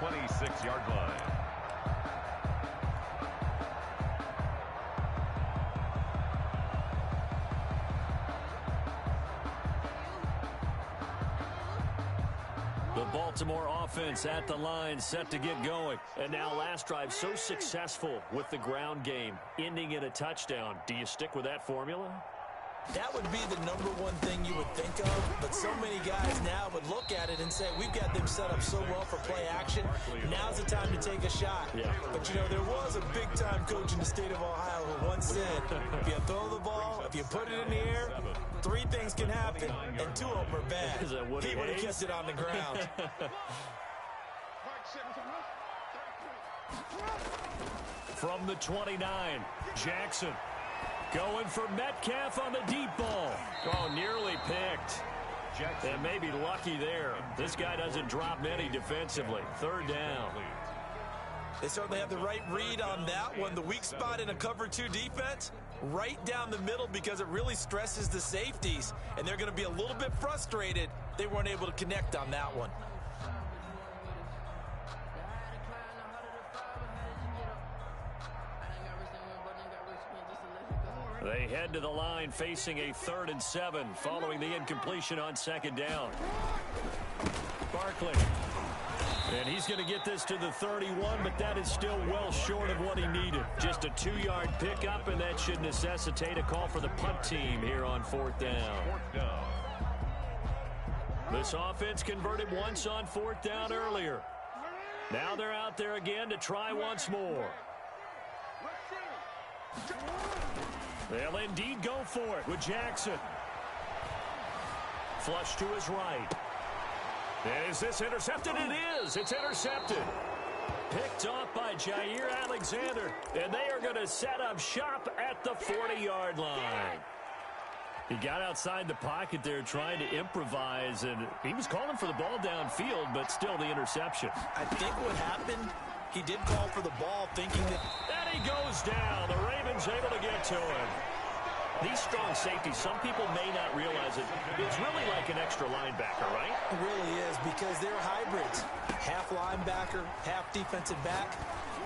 26-yard line. The Baltimore offense at the line, set to get going. And now last drive so successful with the ground game, ending in a touchdown. Do you stick with that formula? That would be the #1 thing you would think of, but so many guys now would look at it and say, we've got them set up so well for play action, now's the time to take a shot. Yeah. But, you know, there was a big-time coach in the state of Ohio who once said, if you throw the ball, if you put it in the air, 3 things can happen, and 2 of them are bad. He would have kept it on the ground. From the 29, Jackson. Going for Metcalf on the deep ball. Oh, nearly picked. And maybe lucky there. This guy doesn't drop many defensively. 3rd down. They certainly have the right read on that one. The weak spot in a cover 2 defense, right down the middle because it really stresses the safeties. And they're going to be a little bit frustrated they weren't able to connect on that one. They head to the line facing a 3rd and 7 following the incompletion on 2nd down. Barkley. And he's going to get this to the 31, but that is still well short of what he needed. Just a 2-yard pickup, and that should necessitate a call for the punt team here on 4th down. This offense converted once on 4th down earlier. Now they're out there again to try once more. They'll indeed go for it with Jackson. Flush to his right. And is this intercepted? It is. It's intercepted. Picked off by Jair Alexander. And they are going to set up shop at the 40-yard line. He got outside the pocket there trying to improvise, and he was calling for the ball downfield, but still the interception. I think what happened, he did call for the ball thinking that... And he goes down. The Ravens able to get to him. These strong safeties, some people may not realize it. It's really like an extra linebacker, right? It really is, because they're hybrids. Half linebacker, half defensive back.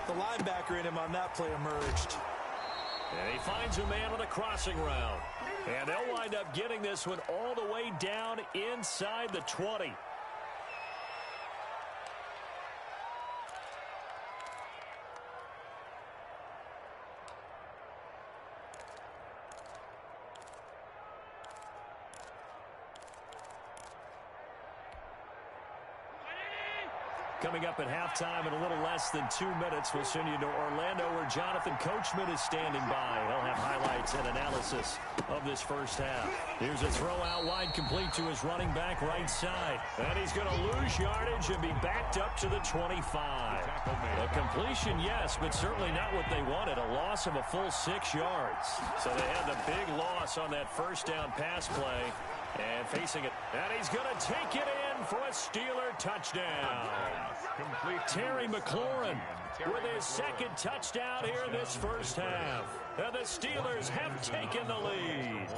The linebacker in him on that play emerged. And he finds a man on a crossing route. And they'll wind up getting this one all the way down inside the 20. Coming up at halftime in a little less than 2 minutes, we'll send you to Orlando where Jonathan Coachman is standing by. He'll have highlights and analysis of this first half. Here's a throw out wide complete to his running back right side. And he's going to lose yardage and be backed up to the 25. A completion, yes, but certainly not what they wanted. A loss of a full 6 yards. So they had the big loss on that first down pass play. And facing it, and he's going to take it in for a Steeler touchdown. Terry McLaurin with his 2nd touchdown here in this first half. And the Steelers have taken the lead.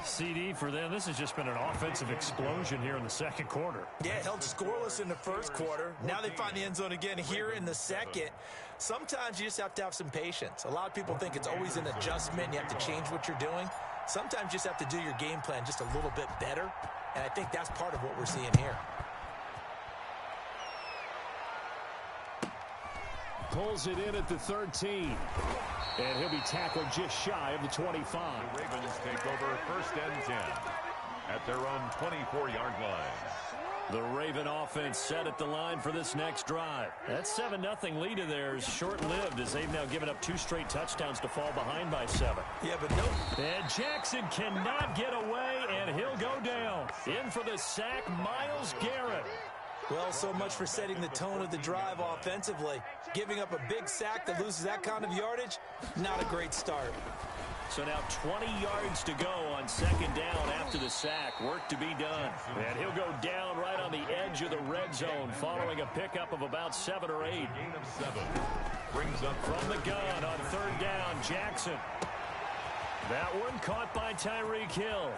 CD for them, this has just been an offensive explosion here in the 2nd quarter. Yeah, held scoreless in the 1st quarter. Now they find the end zone again here in the 2nd. Sometimes you just have to have some patience. A lot of people think it's always an adjustment. You have to change what you're doing. Sometimes you just have to do your game plan just a little bit better, and I think that's part of what we're seeing here. Pulls it in at the 13. And he'll be tackled just shy of the 25. The Ravens take over 1st and 10 at their own 24-yard line. The Raven offense set at the line for this next drive. That 7-0 lead of theirs short-lived as they've now given up 2 straight touchdowns to fall behind by 7. Yeah, but no. And Jackson cannot get away, and he'll go down. In for the sack, Myles Garrett. Well, so much for setting the tone of the drive offensively. Giving up a big sack that loses that kind of yardage, not a great start. So now 20 yards to go on 2nd down after the sack. Work to be done. And he'll go down right on the edge of the red zone following a pickup of about 7 or 8. Gain of 7. Brings up from the gun on 3rd down, Jackson. That one caught by Tyreek Hill.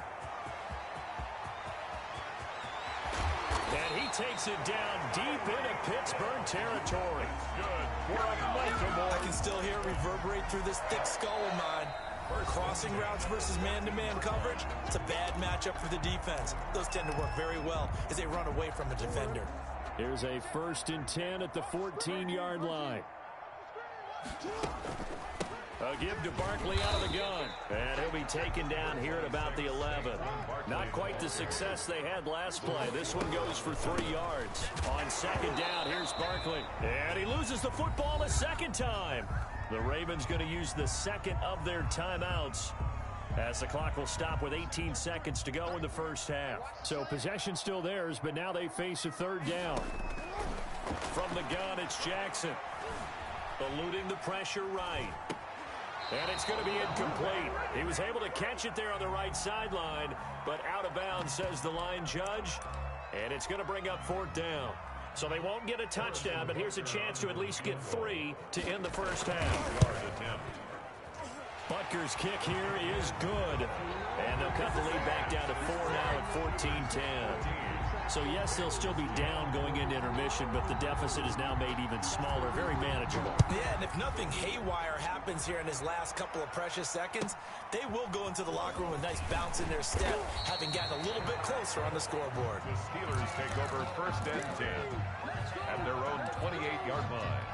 And he takes it down deep into Pittsburgh territory. I can still hear it reverberate through this thick skull of mine. Crossing routes versus man-to-man coverage, it's a bad matchup for the defense. Those tend to work very well as they run away from a defender. Here's a 1st and 10 at the 14-yard line. A give to Barkley out of the gun. And he'll be taken down here at about the 11. Not quite the success they had last play. This one goes for 3 yards. On 2nd down, here's Barkley. And he loses the football a 2nd time. The Ravens going to use the 2nd of their timeouts, as the clock will stop with 18 seconds to go in the first half. So possession still theirs, but now they face a 3rd down. From the gun, it's Jackson. Eluding the pressure right. And it's going to be incomplete. He was able to catch it there on the right sideline, but out of bounds, says the line judge. And it's going to bring up 4th down. So they won't get a touchdown, but here's a chance to at least get 3 to end the first half. Butker's kick here is good. And they'll cut the lead back down to 4 now at 14-10. So, yes, they'll still be down going into intermission, but the deficit is now made even smaller, very manageable. Yeah, and if nothing haywire happens here in his last couple of precious seconds, they will go into the locker room with a nice bounce in their step, having gotten a little bit closer on the scoreboard. The Steelers take over 1st and 10 at their own 28-yard line.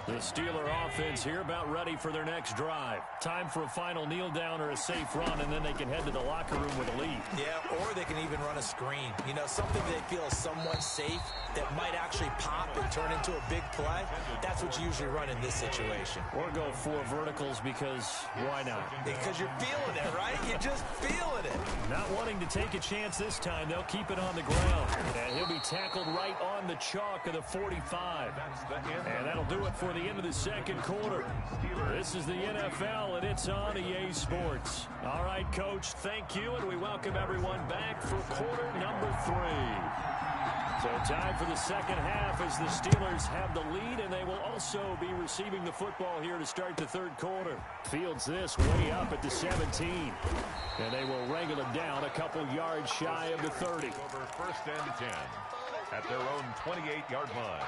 The Steeler offense here about ready for their next drive. Time for a final kneel down or a safe run, and then they can head to the locker room with a lead. Yeah, or they can even run a screen. You know, something they feel somewhat safe that might actually pop and turn into a big play. That's what you usually run in this situation. Or go 4 verticals because why not? Because you're feeling it, right? You're just feeling it. Not wanting to take a chance this time, they'll keep it on the ground. And he'll be tackled right on the chalk of the 45. And that'll do it for the end of the 2nd quarter. This is the NFL, and it's on EA Sports. All right, Coach, thank you, and we welcome everyone back for quarter number 3. So time for the 2nd half as the Steelers have the lead, and they will also be receiving the football here to start the 3rd quarter. Fields this way up at the 17. And they will wrangle it down a couple yards shy of the 30. Over 1st and 10 at their own 28-yard line.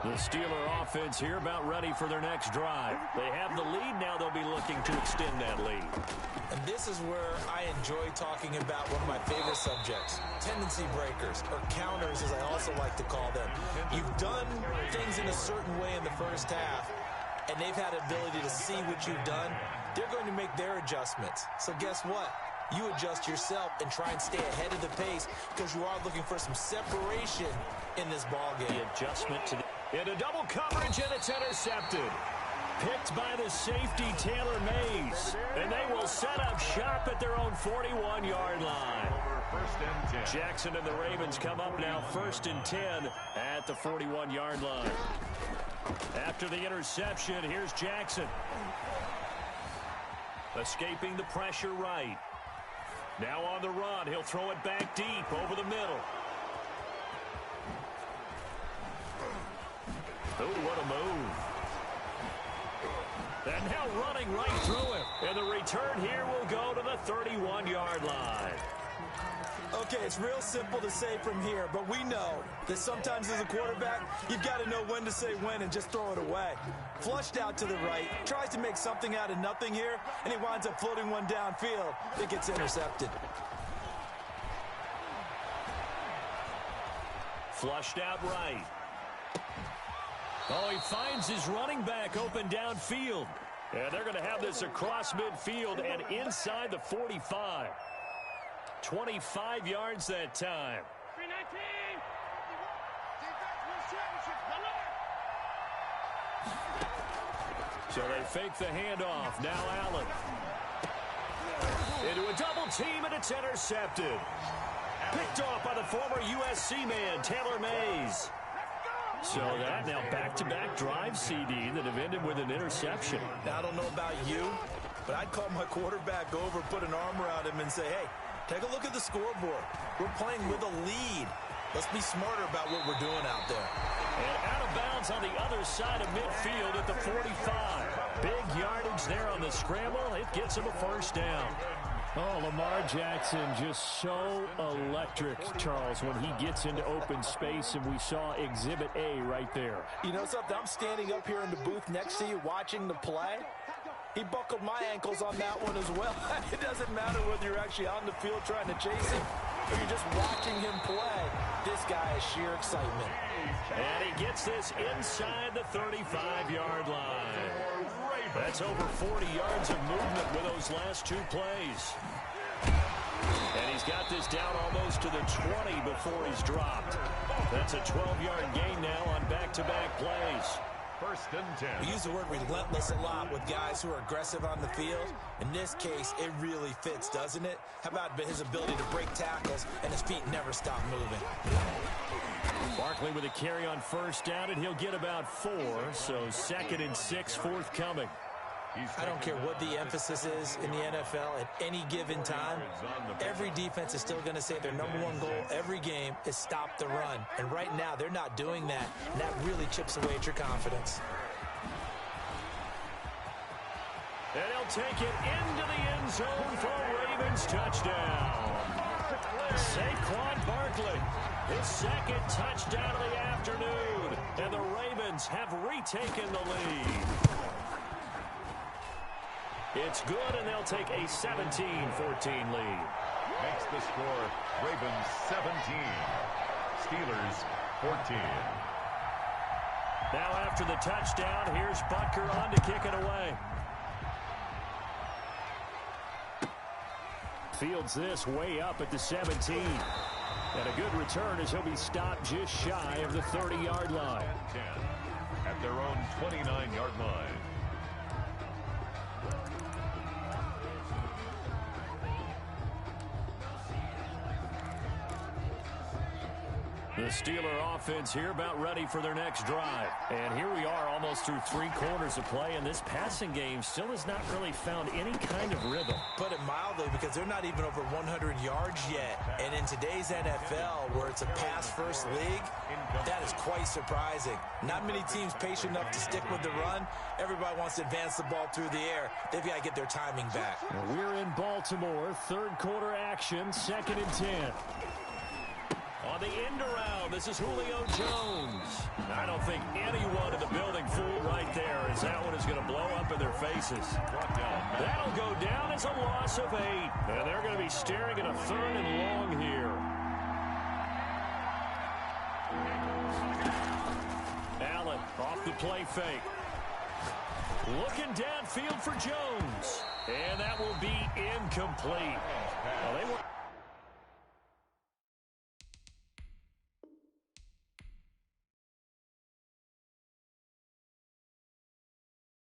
The Steeler offense here about ready for their next drive. They have the lead. Now they'll be looking to extend that lead. And this is where I enjoy talking about one of my favorite subjects, tendency breakers, or counters as I also like to call them. You've done things in a certain way in the first half, and they've had the ability to see what you've done. They're going to make their adjustments. So guess what? You adjust yourself and try and stay ahead of the pace because you are looking for some separation in this ballgame. The adjustment to the... Into double coverage, and it's intercepted. Picked by the safety, Taylor Mays. And they will set up shop at their own 41-yard line. Jackson and the Ravens come up now 1st and 10 at the 41-yard line. After the interception, here's Jackson. Escaping the pressure right. Now on the run, he'll throw it back deep over the middle. Oh, what a move. And now running right through him. And the return here will go to the 31-yard line. Okay, it's real simple to say from here, but we know that sometimes as a quarterback, you've got to know when to say when and just throw it away. Flushed out to the right, tries to make something out of nothing here, and he winds up floating one downfield that gets intercepted. Flushed out right. Oh, he finds his running back open downfield. And they're going to have this across midfield and inside the 45. 25 yards that time. So they fake the handoff. Now Allen. Into a double team, and it's intercepted. Picked off by the former USC man, Taylor Mays. So that now back-to-back drive CD that have ended with an interception. Now, I don't know about you, but I'd call my quarterback over, put an arm around him, and say, hey, take a look at the scoreboard. We're playing with a lead. Let's be smarter about what we're doing out there. And out of bounds on the other side of midfield at the 45. Big yard yards there on the scramble. It gets him a first down. Oh, Lamar Jackson just so electric, Charles, when he gets into open space, and we saw Exhibit A right there. You know something? I'm standing up here in the booth next to you watching the play. He buckled my ankles on that one as well. It doesn't matter whether you're actually on the field trying to chase him or you're just watching him play. This guy is sheer excitement. And he gets this inside the 35-yard line. That's over 40 yards of movement with those last two plays. And he's got this down almost to the 20 before he's dropped. That's a 12-yard gain now on back-to-back plays. First and 10. We use the word relentless a lot with guys who are aggressive on the field. In this case, it really fits, doesn't it? How about his ability to break tackles and his feet never stop moving? Barkley with a carry on first down, and he'll get about 4. So 2nd and 6 forthcoming. I don't care what the emphasis is in the NFL at any given time. Every defense is still going to say their number one goal every game is stop the run. And right now, they're not doing that. And that really chips away at your confidence. And he'll take it into the end zone for a Ravens touchdown. Saquon Barkley, his 2nd touchdown of the afternoon. And the Ravens have retaken the lead. It's good, and they'll take a 17-14 lead. Makes the score Ravens 17, Steelers 14. Now after the touchdown, here's Butker on to kick it away. Fields this way up at the 17. And a good return as he'll be stopped just shy of the 30-yard line. 10 at their own 29-yard line. The Steeler offense here about ready for their next drive. And here we are almost through 3 quarters of play, and this passing game still has not really found any kind of rhythm. Put it mildly, because they're not even over 100 yards yet. And in today's NFL, where it's a pass-first league, that is quite surprising. Not many teams patient enough to stick with the run. Everybody wants to advance the ball through the air. They've got to get their timing back. Well, we're in Baltimore, 3rd quarter action, 2nd and 10. On the end around, this is Julio Jones. I don't think anyone in the building fooled right there, as that one is going to blow up in their faces. That'll go down as a loss of 8. And they're going to be staring at a 3rd and long here. Allen off the play fake. Looking downfield for Jones. And that will be incomplete.